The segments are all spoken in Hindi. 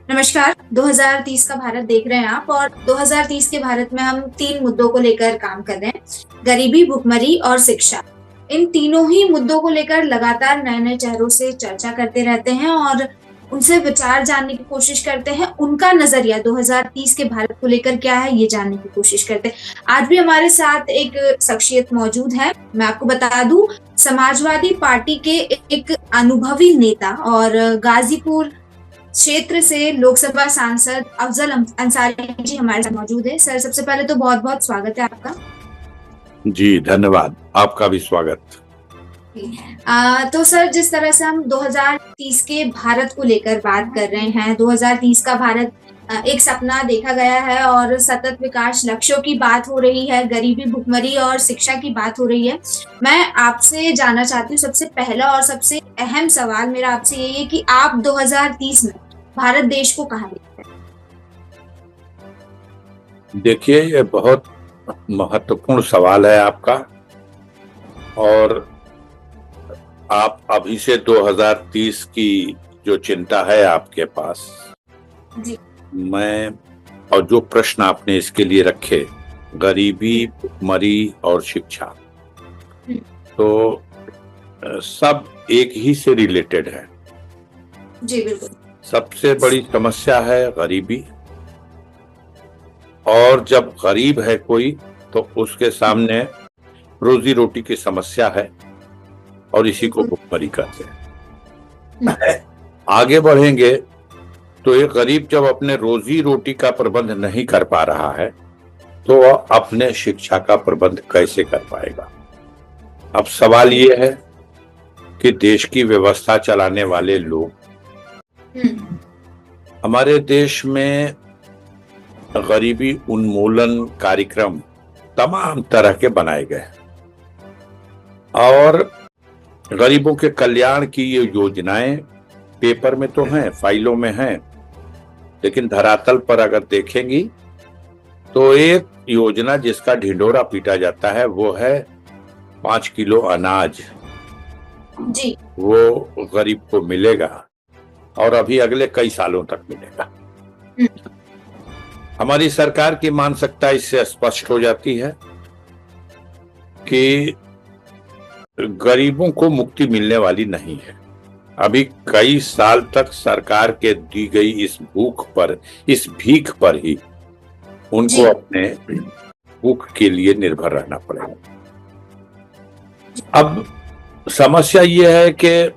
नमस्कार। 2030 का भारत देख रहे हैं आप और 2030 के भारत में हम 3 मुद्दों को लेकर काम कर रहे हैं। गरीबी, भुखमरी और शिक्षा। इन तीनों ही मुद्दों को लेकर लगातार नए-नए चेहरों से चर्चा करते रहते हैं और उनसे विचार जानने की कोशिश करते हैं। उनका नज़रिया 2030 के भारत को लेकर क्या है, ये जानने की कोशिश करते हैं। आज भी हमारे साथ एक शख्सियत मौजूद है। मैं आपको बता दूँ, समाजवादी पार्टी के एक अनुभवी नेता और गाज़ीपुर क्षेत्र से लोकसभा सांसद अफजल अंसारी जी हमारे साथ मौजूद है। सर, सबसे पहले तो बहुत-बहुत स्वागत है आपका। जी धन्यवाद, आपका भी स्वागत। तो सर, जिस तरह से हम 2030 के भारत को लेकर बात कर रहे हैं, 2030 का भारत एक सपना देखा गया है और सतत विकास लक्ष्यों की बात हो रही है, गरीबी, भुखमरी और शिक्षा की बात हो रही है। मैं आपसे जानना चाहती हूँ, सबसे पहला और सबसे अहम सवाल मेरा आपसे यही है कि आप 2030 में भारत देश को कहाँ देखते हैं? देखिए, ये बहुत महत्वपूर्ण सवाल है आपका। और आप अभी से 2030 की जो चिंता है आपके पास, जी। मैं और जो प्रश्न आपने इसके लिए रखे, गरीबी, भुखमरी और शिक्षा, तो सब एक ही से रिलेटेड है। जी, बिल्कुल। सबसे बड़ी समस्या है गरीबी, और जब गरीब है कोई तो उसके सामने रोजी रोटी की समस्या है, और इसी को भुखमरी कहते हैं। आगे बढ़ेंगे तो एक गरीब जब अपने रोजी रोटी का प्रबंध नहीं कर पा रहा है तो वह अपने शिक्षा का प्रबंध कैसे कर पाएगा। अब सवाल ये है कि देश की व्यवस्था चलाने वाले लोग, हमारे देश में गरीबी उन्मूलन कार्यक्रम तमाम तरह के बनाए गए और गरीबों के कल्याण की ये योजनाएं पेपर में तो हैं, फाइलों में हैं, लेकिन धरातल पर अगर देखेंगी तो एक योजना जिसका ढिंढोरा पीटा जाता है वो है 5 किलो अनाज। जी। वो गरीब को मिलेगा और अभी अगले कई सालों तक मिलेगा। हमारी सरकार की मानसिकता इससे स्पष्ट हो जाती है कि गरीबों को मुक्ति मिलने वाली नहीं है। अभी कई साल तक सरकार के दी गई इस भीख पर ही उनको अपने भूख के लिए निर्भर रहना पड़ेगा। अब समस्या ये है कि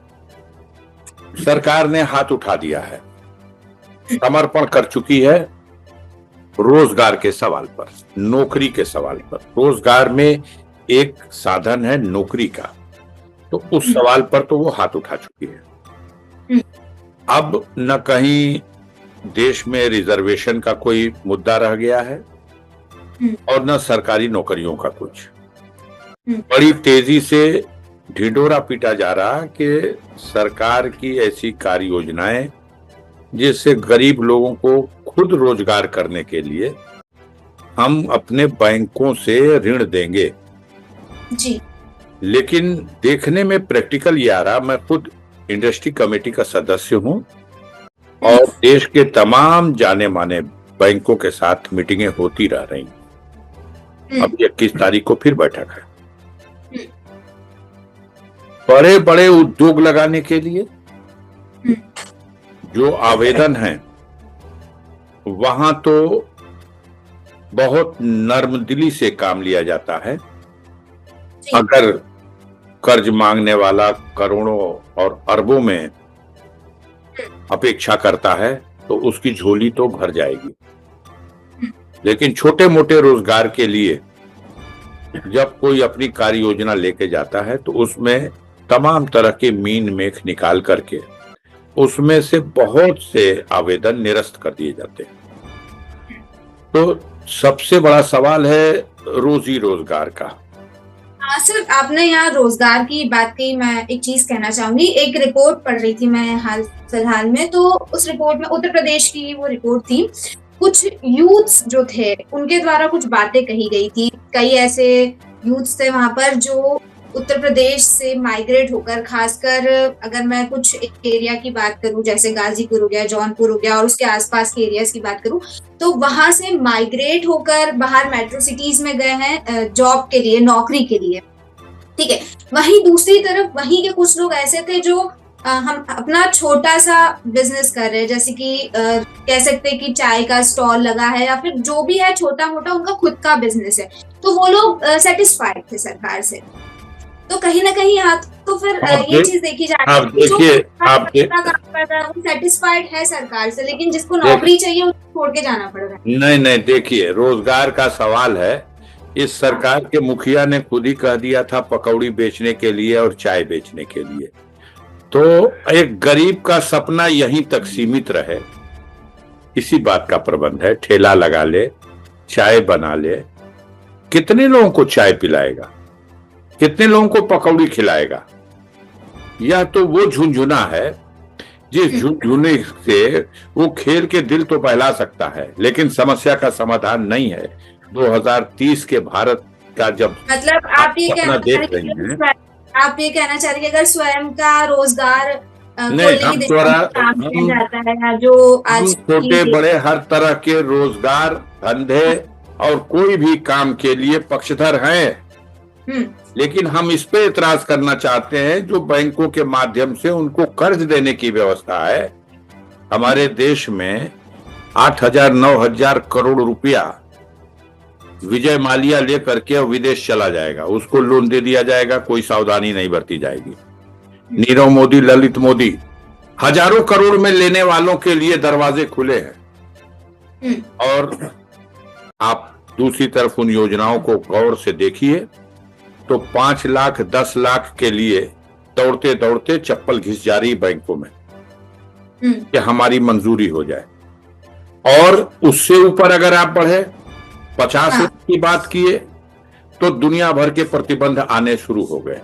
सरकार ने हाथ उठा दिया है, समर्पण कर चुकी है रोजगार के सवाल पर, नौकरी के सवाल पर। रोजगार में एक साधन है नौकरी का, तो उस सवाल पर तो वो हाथ उठा चुकी है। अब न कहीं देश में रिजर्वेशन का कोई मुद्दा रह गया है और न सरकारी नौकरियों का कुछ। बड़ी तेजी से ढिंढोरा पीटा जा रहा कि सरकार की ऐसी कार्य योजनाएं जिससे गरीब लोगों को खुद रोजगार करने के लिए हम अपने बैंकों से ऋण देंगे। जी। लेकिन देखने में प्रैक्टिकल ये आ रहा, मैं खुद इंडस्ट्री कमेटी का सदस्य हूं और देश के तमाम जाने माने बैंकों के साथ मीटिंगें होती रह रही। अब 21 तारीख को फिर बैठक है। बड़े बड़े उद्योग लगाने के लिए जो आवेदन है वहां तो बहुत नर्मदिली से काम लिया जाता है। अगर कर्ज मांगने वाला करोड़ों और अरबों में अपेक्षा करता है तो उसकी झोली तो भर जाएगी, लेकिन छोटे मोटे रोजगार के लिए जब कोई अपनी कार्य योजना लेके जाता है तो उसमें तमाम तरह के मीन मेख निकाल करके उसमें से बहुत से आवेदन निरस्त कर दिए जाते हैं। तो सबसे बड़ा सवाल है रोजी रोजगार का। सर, आपने यहाँ रोजगार की बात की, मैं एक चीज कहना चाहूंगी। एक रिपोर्ट पढ़ रही थी मैं हाल फिलहाल में, तो उस रिपोर्ट में उत्तर प्रदेश की वो रिपोर्ट थी। कुछ यूथ्स जो थे उनके द्वारा कुछ बातें कही गई थी। कई ऐसे यूथ्स थे वहां पर जो उत्तर प्रदेश से माइग्रेट होकर, खासकर अगर मैं कुछ एरिया की बात करूं, जैसे गाजीपुर हो गया, जौनपुर हो गया और उसके आसपास के एरियाज की बात करूं, तो वहां से माइग्रेट होकर बाहर मेट्रो सिटीज में गए हैं जॉब के लिए, नौकरी के लिए। ठीक है। वहीं दूसरी तरफ वहीं के कुछ लोग ऐसे थे जो हम अपना छोटा सा बिजनेस कर रहे हैं, जैसे कि कह सकते हैं कि चाय का स्टॉल लगा है या फिर जो भी है छोटा मोटा उनका खुद का बिजनेस है, तो वो लोग सेटिस्फाइड थे सरकार से। तो कहीं ना कहीं यहाँ तो फिर ये चीज देखी जाती है, जो काम कर रहा है वो सेटिस्फाइड है सरकार से, लेकिन जिसको नौकरी चाहिए उसको छोड़ के जाना पड़ रहा है। नहीं नहीं, देखिए रोजगार का सवाल है। इस सरकार के मुखिया ने खुद ही कह दिया था पकौड़ी बेचने के लिए और चाय बेचने के लिए। तो एक गरीब का सपना यहीं तक सीमित रहे, इसी बात का प्रबंध है। ठेला लगा ले, चाय बना ले, कितने लोगों को चाय पिलाएगा, कितने लोगों को पकौड़ी खिलाएगा? यह तो वो झुनझुना है जिस झुनझुने से वो खेल के दिल तो बहला सकता है, लेकिन समस्या का समाधान नहीं है। 2030 के भारत का जब मतलब आप ये कहना देख रही हैं, आप ये कहना चाह रही है अगर स्वयं का रोजगार नहीं, हम जाता है, जो आज छोटे बड़े हर तरह के रोजगार धंधे और कोई भी काम के लिए पक्षधर हैं, लेकिन हम इस पे इतराज करना चाहते हैं जो बैंकों के माध्यम से उनको कर्ज देने की व्यवस्था है। हमारे देश में 8,000 9,000 करोड़ रुपया विजय माल्या लेकर के विदेश चला जाएगा, उसको लोन दे दिया जाएगा, कोई सावधानी नहीं बरती जाएगी। नीरव मोदी, ललित मोदी, हजारों करोड़ में लेने वालों के लिए दरवाजे खुले हैं। और आप दूसरी तरफ उन योजनाओं को गौर से देखिए तो 5 लाख 10 लाख के लिए दौड़ते दौड़ते चप्पल घिस जा रही बैंकों में कि हमारी मंजूरी हो जाए। और उससे ऊपर अगर आप बढ़े 50 लाख की बात किए तो दुनिया भर के प्रतिबंध आने शुरू हो गए।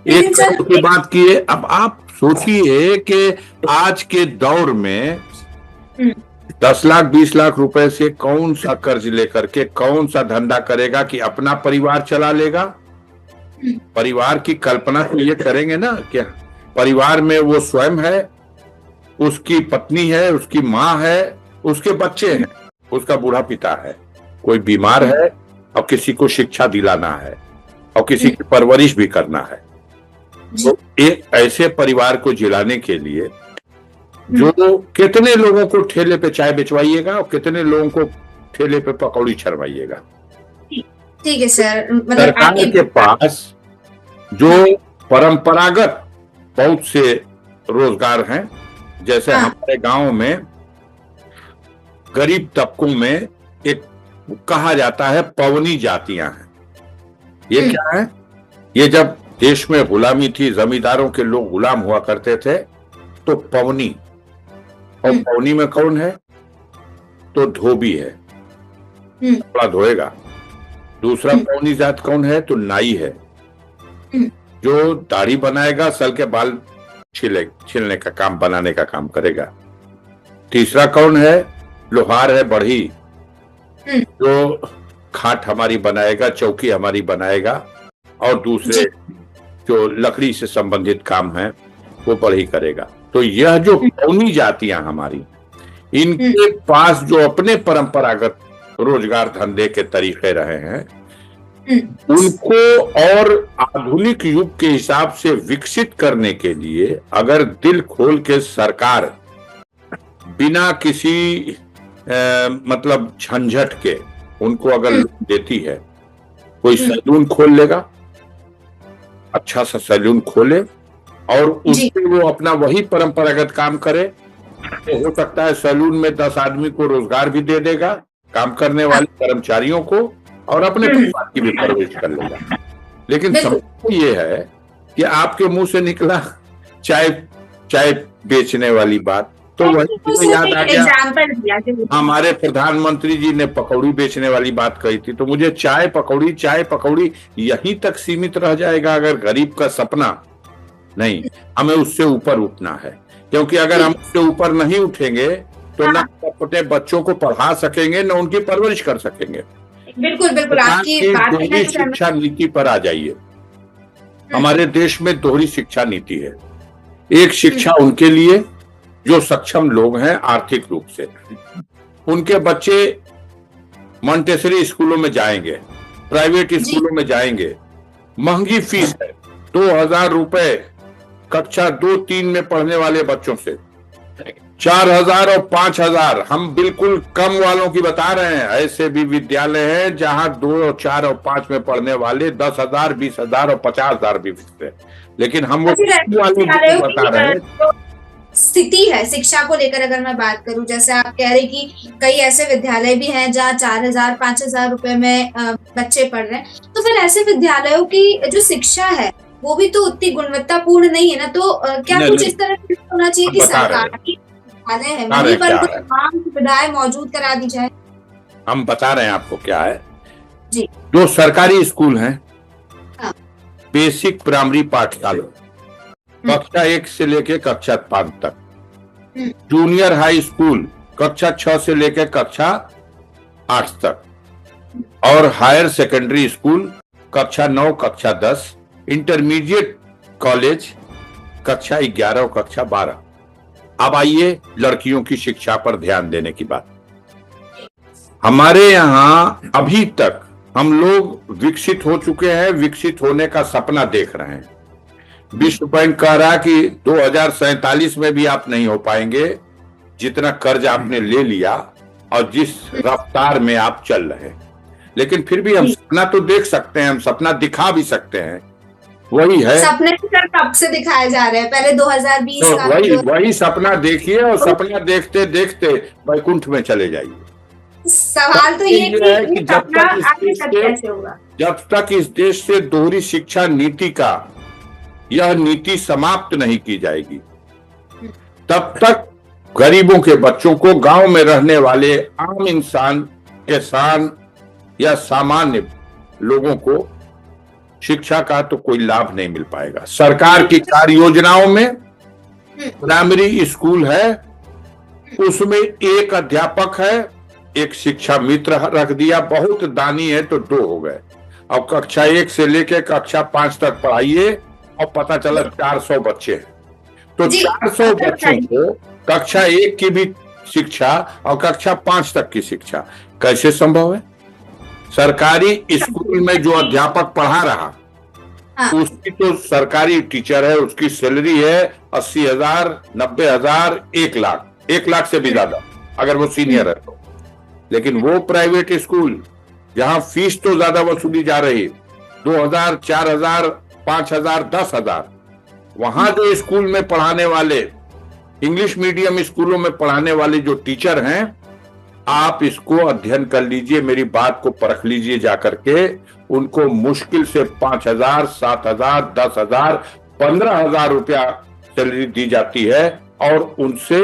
1 करोड़ की बात किए। अब आप सोचिए कि आज के दौर में 10 लाख 20 लाख रुपए से कौन सा कर्ज लेकर के कौन सा धंधा करेगा कि अपना परिवार चला लेगा? परिवार की कल्पना तो ये करेंगे ना कि परिवार में वो स्वयं है, उसकी पत्नी है, उसकी माँ है, उसके बच्चे हैं, उसका बूढ़ा पिता है, कोई बीमार है और किसी को शिक्षा दिलाना है और किसी की परवरिश भी करना है। तो एक ऐसे परिवार को जिलाने के लिए जो कितने लोगों को ठेले पे चाय बेचवाइएगा और कितने लोगों को ठेले पे पकौड़ी छरवाइएगा? ठीक है सर। सरकार के पास जो परंपरागत बहुत से रोजगार हैं, जैसे हमारे गांव में गरीब तबकों में एक कहा जाता है पवनी जातियां हैं। ये क्या है? ये जब देश में गुलामी थी, जमींदारों के लोग गुलाम हुआ करते थे, तो पवनी, और पवनी में कौन है? तो धोबी है, कपड़ा धोएगा। दूसरा पवनी जात कौन है? तो नाई है, जो दाढ़ी बनाएगा, सल के बाल छीलने का काम, बनाने का काम करेगा। तीसरा कौन है? लोहार है, बढ़ी, जो खाट हमारी बनाएगा, चौकी हमारी बनाएगा, और दूसरे जो लकड़ी से संबंधित काम है वो बढ़ी करेगा। तो यह जो पौनी जातियां हमारी, इनके पास जो अपने परंपरागत रोजगार धंधे के तरीके रहे हैं, उनको और आधुनिक युग के हिसाब से विकसित करने के लिए अगर दिल खोल के सरकार बिना किसी मतलब झंझट के उनको अगर देती है, कोई सैलून खोल लेगा, अच्छा सा सैलून खोले और उससे वो अपना वही परंपरागत काम करे, तो हो सकता है सैलून में 10 आदमी को रोजगार भी दे देगा, काम करने वाले कर्मचारियों को, और अपने परिवार की भी परवरिश कर लेगा। लेकिन समस्या ये है कि आपके मुंह से निकला चाय बेचने वाली बात, तो वही तो याद आ गया, हमारे प्रधानमंत्री जी ने पकौड़ी बेचने वाली बात कही थी। तो मुझे चाय पकौड़ी यहीं तक सीमित रह जाएगा अगर गरीब का सपना नहीं, हमें उससे ऊपर उठना है। क्योंकि अगर हम उससे ऊपर नहीं उठेंगे तो न अपने बच्चों को पढ़ा सकेंगे, न उनकी परवरिश कर सकेंगे। बिल्कुल बिल्कुल, आपकी बात शिक्षा नीति पर आ जाइए। हमारे देश में दोहरी शिक्षा नीति है। एक शिक्षा उनके लिए जो सक्षम लोग हैं आर्थिक रूप से, उनके बच्चे मॉन्टेसरी स्कूलों में जाएंगे, प्राइवेट स्कूलों में जाएंगे, महंगी फीस है, 2,000 रुपए कक्षा 2-3 में पढ़ने वाले बच्चों से, 4,000 और 5,000 हम बिल्कुल कम वालों की बता रहे हैं। ऐसे भी विद्यालय हैं जहां 2 और 4 और 5 में पढ़ने वाले 10,000, 20,000 और 50,000 भी बिकते हैं, लेकिन हम वो वालों की बता रहे हैं। स्थिति है शिक्षा को लेकर अगर मैं बात करूं, जैसे आप कह रहे कि कई ऐसे विद्यालय भी हैं जहाँ 4,000, 5,000 रुपए में बच्चे पढ़ रहे हैं, तो फिर ऐसे विद्यालयों की जो शिक्षा है वो भी तो उतनी गुणवत्तापूर्ण नहीं है ना। तो क्या कुछ इस तरह से होना चाहिए कि सरकारी विद्यालय है वहीं पर कुछ तमाम सुविधाएं मौजूद करा दी जाए? हम बता रहे हैं आपको क्या है जी। जो सरकारी स्कूल हैं, बेसिक प्राइमरी पाठशाला कक्षा 1 से लेकर कक्षा 5 तक, जूनियर हाई स्कूल कक्षा 6 से लेकर कक्षा 8 तक, और हायर सेकेंडरी स्कूल कक्षा 9, कक्षा 10, इंटरमीडिएट कॉलेज कक्षा 11 और कक्षा 12। अब आइए लड़कियों की शिक्षा पर ध्यान देने की बात। हमारे यहाँ अभी तक हम लोग विकसित हो चुके हैं, विकसित होने का सपना देख रहे हैं। विश्व बैंक कह रहा है कि 2047 में भी आप नहीं हो पाएंगे जितना कर्ज आपने ले लिया और जिस रफ्तार में आप चल रहे हैं, लेकिन फिर भी हम सपना तो देख सकते हैं, हम सपना दिखा भी सकते हैं। वही है, सपने कब से दिखाए जा रहे हैं, पहले 2020 तो का वही सपना देखिए और सपना देखते देखते वैकुंठ में चले जाइए। सवाल तो ये है कि जब तक इस देश से दोहरी शिक्षा नीति का यह नीति समाप्त नहीं की जाएगी, तब तक गरीबों के बच्चों को, गांव में रहने वाले आम इंसान, किसान या सामान्य लोगों को शिक्षा का तो कोई लाभ नहीं मिल पाएगा। सरकार की कार्य योजनाओं में प्राइमरी स्कूल है, उसमें एक अध्यापक है, एक शिक्षा मित्र रख दिया, बहुत दानी है तो 2 हो गए। अब कक्षा 1 से लेकर कक्षा 5 तक पढ़ाइए और पता चला 400 बच्चे हैं, तो 400 बच्चों को कक्षा 1 की भी शिक्षा और कक्षा 5 तक की शिक्षा कैसे संभव है? सरकारी स्कूल में जो अध्यापक पढ़ा रहा उसकी तो सरकारी टीचर है, उसकी सैलरी है 80,000, 90,000, 1 लाख से भी ज्यादा अगर वो सीनियर है तो। लेकिन वो प्राइवेट स्कूल जहां फीस तो ज्यादा वसूली जा रही, 2,000, 4,000, 5,000, 10,000, वहां जो स्कूल में पढ़ाने वाले, इंग्लिश मीडियम स्कूलों में पढ़ाने वाले जो टीचर हैं, आप इसको अध्ययन कर लीजिए, मेरी बात को परख लीजिए जाकर के, उनको मुश्किल से 5,000, 7,000, 10,000, 15,000 रुपया सैलरी दी जाती है, और उनसे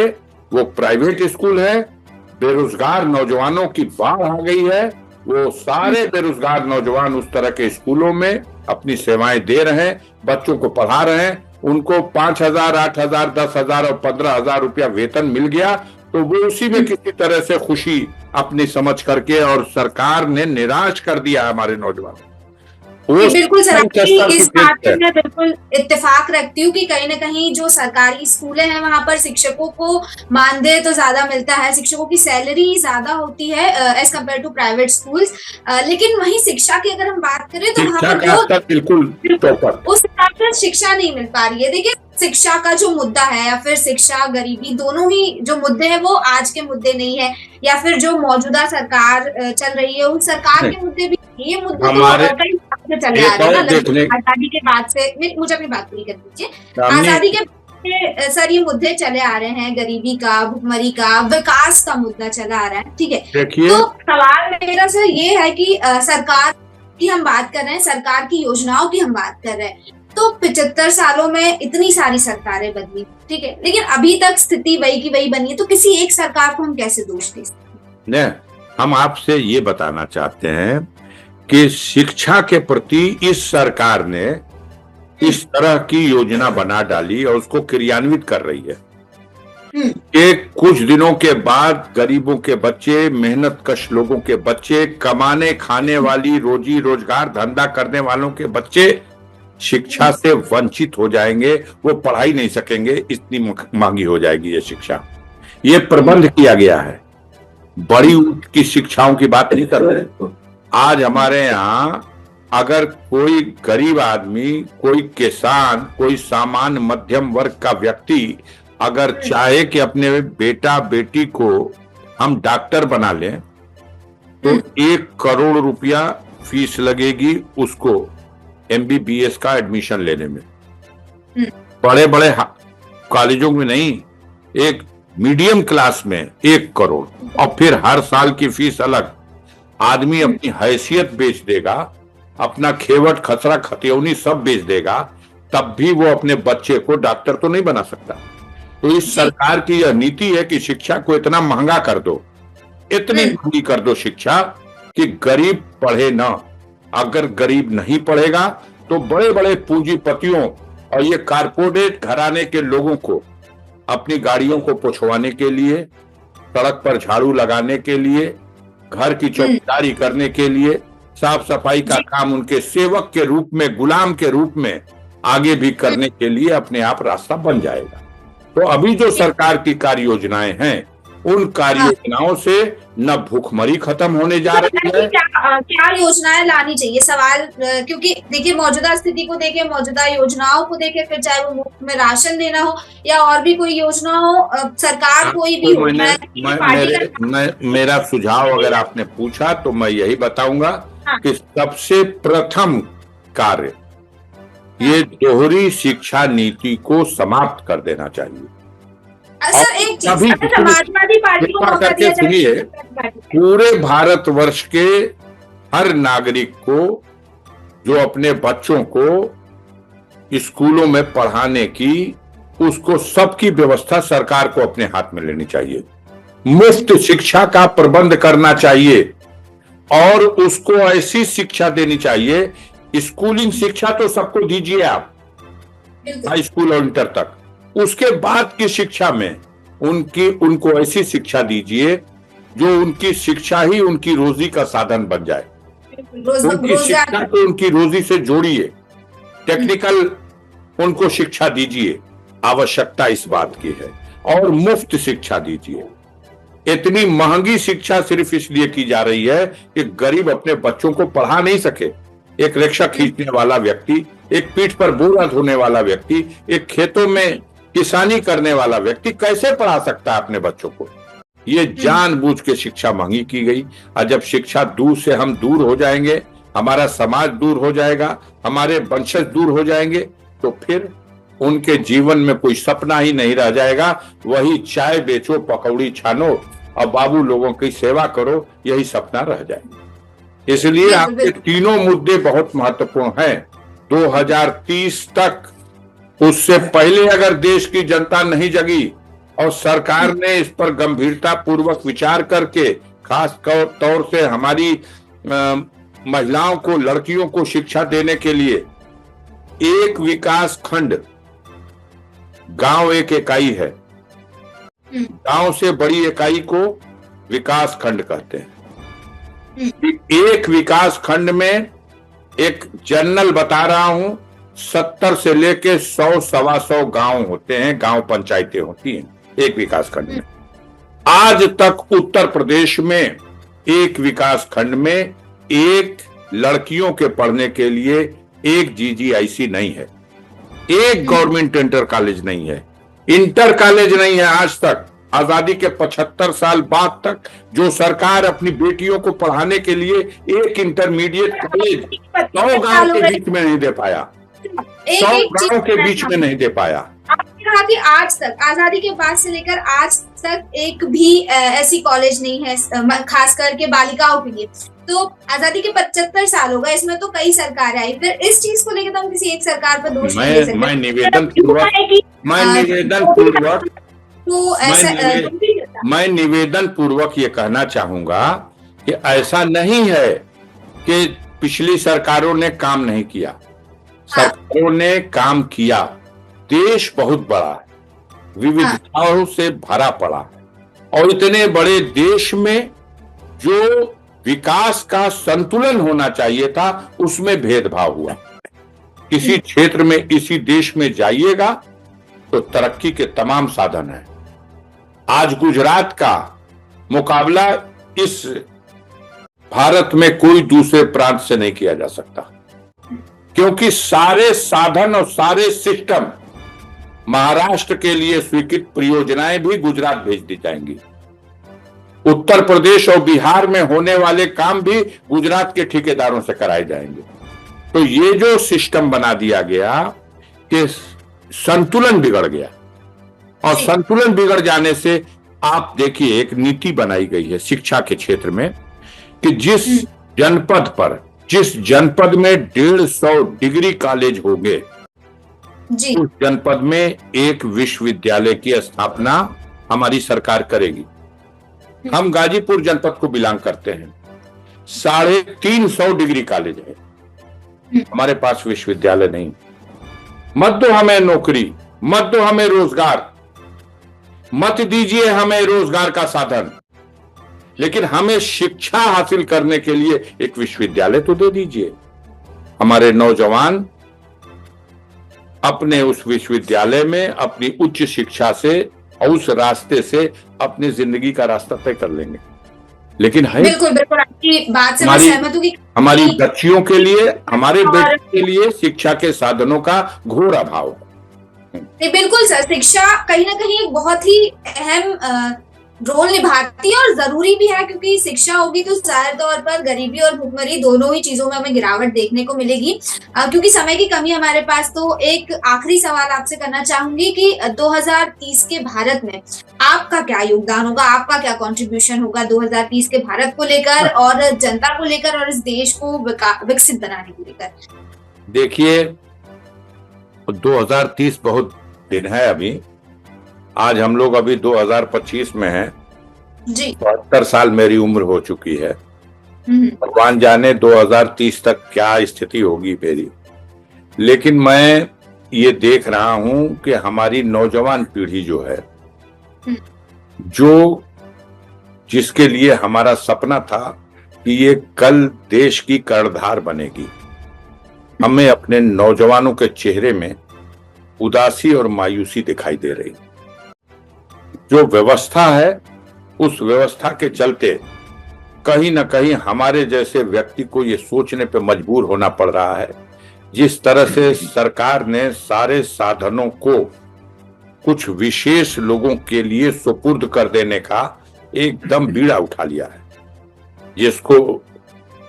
वो प्राइवेट स्कूल है, बेरोजगार नौजवानों की बाढ़ आ गई है। वो सारे बेरोजगार नौजवान उस तरह के स्कूलों में अपनी सेवाएं दे रहे हैं, बच्चों को पढ़ा रहे हैं, उनको 5,000, 8,000, 10,000 और 15,000 रुपया वेतन मिल गया, तो वो उसी में किसी तरह से खुशी अपनी समझ करके, और सरकार ने निराश कर दिया हमारे नौजवान। बिल्कुल सर, इस बात पे मैं बिल्कुल इत्तेफाक रखती हूँ कि कहीं ना कहीं जो सरकारी स्कूलें हैं वहां पर शिक्षकों को मानदेय तो ज्यादा मिलता है, शिक्षकों की सैलरी ज्यादा होती है as compare to private schools, लेकिन वहीं शिक्षा की अगर हम बात करें तो वहां पर बिल्कुल उस हिसाब से शिक्षा नहीं मिल पा रही है। देखिए, शिक्षा का जो मुद्दा है या फिर शिक्षा गरीबी, दोनों ही जो मुद्दे हैं वो आज के मुद्दे नहीं है, या फिर जो मौजूदा सरकार चल रही है उन सरकार के मुद्दे भी, ये मुद्दे तो चले आ रहे हैं आजादी के बाद से। मुझे अपनी बात पूरी कर दीजिए। आजादी के सर ये मुद्दे चले आ रहे हैं, गरीबी का, भुखमरी का, विकास का मुद्दा चला आ रहा है, ठीक है। तो सवाल मेरा सर ये है कि सरकार की हम बात कर रहे हैं, सरकार की योजनाओं की हम बात कर रहे हैं, तो 75 सालों में इतनी सारी सरकारें बदली, ठीक है, लेकिन अभी तक स्थिति वही की वही बनी है, तो किसी एक सरकार को हम कैसे दोष दे सकते हैं? हम आपसे ये बताना चाहते हैं कि शिक्षा के प्रति इस सरकार ने इस तरह की योजना बना डाली और उसको क्रियान्वित कर रही है कि कुछ दिनों के बाद गरीबों के बच्चे, मेहनत कश लोगों के बच्चे, कमाने खाने वाली, रोजी रोजगार धंधा करने वालों के बच्चे शिक्षा से वंचित हो जाएंगे, वो पढ़ाई नहीं सकेंगे, इतनी महंगी हो जाएगी ये शिक्षा। ये प्रबंध किया गया है। बड़ी की शिक्षाओं की बात नहीं कर रहे। आज हमारे यहाँ अगर कोई गरीब आदमी, कोई किसान, कोई सामान्य मध्यम वर्ग का व्यक्ति अगर चाहे कि अपने बेटा बेटी को हम डॉक्टर बना लें, तो 1 करोड़ रुपया फीस लगेगी उसको MBBS का एडमिशन लेने में। बड़े बड़े कॉलेजों में नहीं, एक मीडियम क्लास में 1 करोड़, और फिर हर साल की फीस अलग। आदमी अपनी हैसियत बेच देगा, अपना खेवट खसरा खतियौनी सब बेच देगा, तब भी वो अपने बच्चे को डॉक्टर तो नहीं बना सकता। तो इस सरकार की यह नीति है कि शिक्षा को इतना महंगा कर दो, इतनी महंगी कर दो शिक्षा कि गरीब पढ़े ना। अगर गरीब नहीं पढ़ेगा तो बड़े बड़े पूंजीपतियों और ये कारपोरेट घराने के लोगों को अपनी गाड़ियों को पुछवाने के लिए, सड़क पर झाड़ू लगाने के लिए, घर की चौकीदारी करने के लिए, साफ सफाई का काम उनके सेवक के रूप में, गुलाम के रूप में आगे भी करने के लिए अपने आप रास्ता बन जाएगा। तो अभी जो सरकार की कार्य योजनाएं हैं, उन कार्य योजनाओं से न भूखमरी खत्म होने जा रही है। क्या योजनाएं लानी चाहिए सवाल, क्योंकि देखिए मौजूदा स्थिति को देखे, मौजूदा योजनाओं को देखे, फिर चाहे वो मुफ्त में राशन देना हो या और भी कोई योजना हो, सरकार कोई भी हो। मेरा सुझाव अगर आपने पूछा तो मैं यही बताऊंगा कि सबसे प्रथम कार्य ये दोहरी शिक्षा नीति को समाप्त कर देना चाहिए। सर एक चीज, समाजवादी पार्टी को मौका दिया सुनिए, पूरे भारतवर्ष के हर नागरिक को जो अपने बच्चों को स्कूलों में पढ़ाने की, उसको सबकी व्यवस्था सरकार को अपने हाथ में लेनी चाहिए। मुफ्त शिक्षा का प्रबंध करना चाहिए और उसको ऐसी शिक्षा देनी चाहिए। स्कूलिंग शिक्षा तो सबको दीजिए आप, हाई स्कूल और इंटर तक। उसके बाद की शिक्षा में उनको ऐसी शिक्षा दीजिए जो उनकी शिक्षा ही उनकी रोजी का साधन बन जाए। उनकी शिक्षा को उनकी रोजी से जोड़िए, टेक्निकल उनको शिक्षा दीजिए, आवश्यकता इस बात की है, और मुफ्त शिक्षा दीजिए। इतनी महंगी शिक्षा सिर्फ इसलिए की जा रही है कि गरीब अपने बच्चों को पढ़ा नहीं सके। एक रिक्शा खींचने वाला व्यक्ति, एक पीठ पर बोरा ढोने वाला व्यक्ति, एक खेतों में किसानी करने वाला व्यक्ति कैसे पढ़ा सकता है अपने बच्चों को? ये जानबूझ के शिक्षा महंगी की गई। और जब शिक्षा दूर से हम दूर हो जाएंगे, हमारा समाज दूर हो जाएगा, हमारे वंशज दूर हो जाएंगे, तो फिर उनके जीवन में कोई सपना ही नहीं रह जाएगा। वही चाय बेचो, पकौड़ी छानो और बाबू लोगों की सेवा करो, यही सपना रह जाएगा। इसलिए आपके तीनों मुद्दे बहुत महत्वपूर्ण हैं। 2030 तक, उससे पहले अगर देश की जनता नहीं जगी और सरकार ने इस पर गंभीरता पूर्वक विचार करके, खास तौर से हमारी महिलाओं को, लड़कियों को शिक्षा देने के लिए एक विकास खंड, गांव एक इकाई है, गांव से बड़ी इकाई को विकास खंड कहते हैं। एक विकास खंड में, एक जनरल बता रहा हूं, 70 से लेके 100 सवा 100 गांव होते हैं, गांव पंचायतें होती हैं एक विकास खंड में। आज तक उत्तर प्रदेश में एक विकास खंड में एक लड़कियों के पढ़ने के लिए एक GGIC नहीं है, एक गवर्नमेंट इंटर कॉलेज नहीं है, इंटर कॉलेज नहीं है। आज तक, आजादी के 75 साल बाद तक, जो सरकार अपनी बेटियों को पढ़ाने के लिए एक इंटरमीडिएट कॉलेज 100 गांव के बीच में नहीं दे पाया, 100 गांव के बीच में नहीं दे पाया। आपने कहा कि आज तक, आजादी के बाद से लेकर आज तक एक भी ऐसी कॉलेज नहीं है, खास करके बालिकाओं के लिए। तो आजादी के 75 साल हो गए, इसमें तो कई सरकारें आई, फिर इस चीज को लेकर तो हम किसी एक सरकार पर दोष नहीं दे सकते। मैं निवेदन पूर्वक ये कहना चाहूंगा कि ऐसा नहीं है कि पिछली सरकारों ने काम नहीं किया, सरकारों ने काम किया। देश बहुत बड़ा है, विविधताओं से भरा पड़ा है, और इतने बड़े देश में जो विकास का संतुलन होना चाहिए था, उसमें भेदभाव हुआ। किसी क्षेत्र में, इसी देश में जाइएगा तो तरक्की के तमाम साधन हैं। आज गुजरात का मुकाबला इस भारत में कोई दूसरे प्रांत से नहीं किया जा सकता, क्योंकि सारे साधन और सारे सिस्टम, महाराष्ट्र के लिए स्वीकृत परियोजनाएं भी गुजरात भेज दी जाएंगी। उत्तर प्रदेश और बिहार में होने वाले काम भी गुजरात के ठेकेदारों से कराए जाएंगे। तो ये जो सिस्टम बना दिया गया कि संतुलन बिगड़ गया, और संतुलन बिगड़ जाने से आप देखिए एक नीति बनाई गई है शिक्षा के क्षेत्र में कि जिस जनपद में 150 डिग्री कॉलेज होंगे, उस जनपद में एक विश्वविद्यालय की स्थापना हमारी सरकार करेगी। हम गाजीपुर जनपद को बिलोंग करते हैं, 350 डिग्री कॉलेज है, हमारे पास विश्वविद्यालय नहीं। मत दो हमें नौकरी, मत दो हमें रोजगार, मत दीजिए हमें रोजगार का साधन, लेकिन हमें शिक्षा हासिल करने के लिए एक विश्वविद्यालय तो दे दीजिए। हमारे नौजवान अपने उस विश्वविद्यालय में अपनी उच्च शिक्षा से और उस रास्ते से अपनी जिंदगी का रास्ता तय कर लेंगे। लेकिन है बिल्कुल बिल्कुल आपकी बात से मैं सहमत हूं कि हमारी बच्चियों के लिए, हमारे बेटों के लिए शिक्षा के साधनों का घोर अभाव है। बिल्कुल सर, शिक्षा कहीं ना कहीं एक बहुत ही अहम रोल निभाती है और जरूरी भी है, क्योंकि शिक्षा होगी तो जाहिर तौर पर गरीबी और भुखमरी दोनों ही चीजों में हमें गिरावट देखने को मिलेगी। क्योंकि समय की कमी हमारे पास, तो एक आखिरी सवाल आपसे करना चाहूंगी कि 2030 के भारत में आपका क्या योगदान होगा, आपका क्या कंट्रीब्यूशन होगा 2030 के भारत को लेकर और जनता को लेकर और इस देश को विकसित बनाने को लेकर? देखिए 2030 बहुत दिन है अभी, आज हम लोग अभी 2025 में हैं जी। 72 साल मेरी उम्र हो चुकी है। भगवान जाने 2030 तक क्या स्थिति होगी मेरी, लेकिन मैं ये देख रहा हूं कि हमारी नौजवान पीढ़ी जो है, जो जिसके लिए हमारा सपना था कि ये कल देश की कर्णधार बनेगी, हमें अपने नौजवानों के चेहरे में उदासी और मायूसी दिखाई दे रही। जो व्यवस्था है उस व्यवस्था के चलते कहीं ना कहीं हमारे जैसे व्यक्ति को ये सोचने पे मजबूर होना पड़ रहा है, जिस तरह से सरकार ने सारे साधनों को कुछ विशेष लोगों के लिए सुपुर्द कर देने का एकदम बीड़ा उठा लिया है, जिसको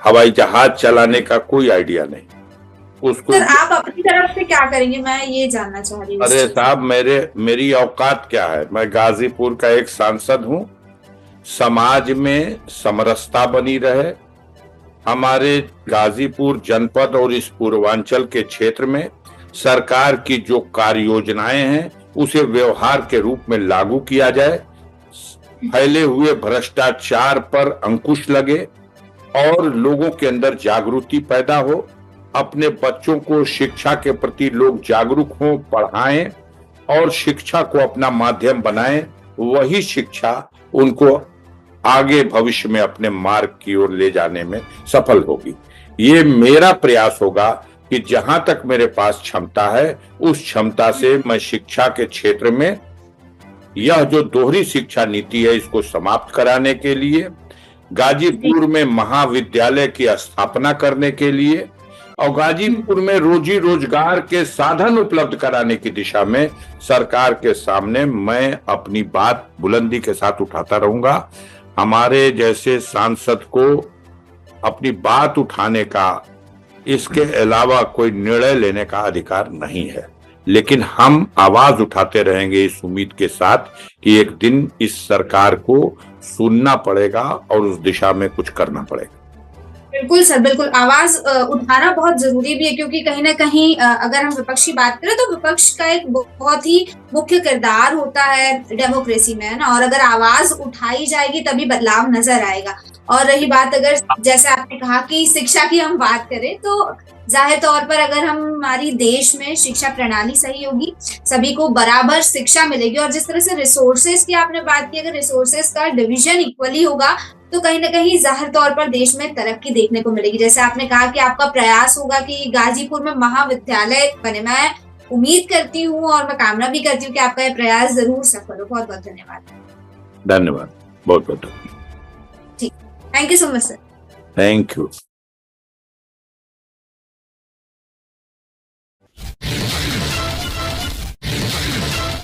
हवाई जहाज चलाने का कोई आइडिया नहीं। उसको सर आप अपनी तरफ से क्या करेंगे, मैं ये जानना चाह रही हूँ। अरे साहब, मेरी औकात क्या है? मैं गाजीपुर का एक सांसद हूँ। समाज में समरसता बनी रहे, हमारे गाजीपुर जनपद और इस पूर्वांचल के क्षेत्र में सरकार की जो कार्य योजनाएं हैं उसे व्यवहार के रूप में लागू किया जाए, फैले हुए भ्रष्टाचार पर अंकुश लगे और लोगों के अंदर जागृति पैदा हो, अपने बच्चों को शिक्षा के प्रति लोग जागरूक हों, पढ़ाएं और शिक्षा को अपना माध्यम बनाएं। वही शिक्षा उनको आगे भविष्य में अपने मार्ग की ओर ले जाने में सफल होगी। ये मेरा प्रयास होगा कि जहां तक मेरे पास क्षमता है उस क्षमता से मैं शिक्षा के क्षेत्र में यह जो दोहरी शिक्षा नीति है इसको समाप्त कराने के लिए, गाजीपुर में महाविद्यालय की स्थापना करने के लिए और गाजीपुर में रोजी रोजगार के साधन उपलब्ध कराने की दिशा में सरकार के सामने मैं अपनी बात बुलंदी के साथ उठाता रहूंगा। हमारे जैसे सांसद को अपनी बात उठाने का, इसके अलावा कोई निर्णय लेने का अधिकार नहीं है, लेकिन हम आवाज उठाते रहेंगे इस उम्मीद के साथ कि एक दिन इस सरकार को सुनना पड़ेगा और उस दिशा में कुछ करना पड़ेगा। बिल्कुल सर, बिल्कुल आवाज उठाना बहुत जरूरी भी है, क्योंकि कहीं ना कहीं अगर हम विपक्ष की बात करें तो विपक्ष का एक बहुत ही मुख्य किरदार होता है डेमोक्रेसी में, है ना। और अगर आवाज उठाई जाएगी तभी बदलाव नजर आएगा। और रही बात, अगर जैसे आपने कहा कि शिक्षा की हम बात करें, तो जाहिर तौर पर अगर हमारी देश में शिक्षा प्रणाली सही होगी, सभी को बराबर शिक्षा मिलेगी, और जिस तरह से रिसोर्सेज की आपने बात की, अगर रिसोर्सेज का डिवीजन इक्वली होगा तो कहीं ना कहीं जाहिर तौर पर देश में तरक्की देखने को मिलेगी। जैसे आपने कहा कि आपका प्रयास होगा कि गाजीपुर में महाविद्यालय बने। मैं उम्मीद करती हूँ और मैं कामना भी करती हूँ कि आपका ये प्रयास जरूर सफल हो। बहुत बहुत धन्यवाद। धन्यवाद, बहुत बहुत धन्यवाद। ठीक, thank you so much sir. Thank you.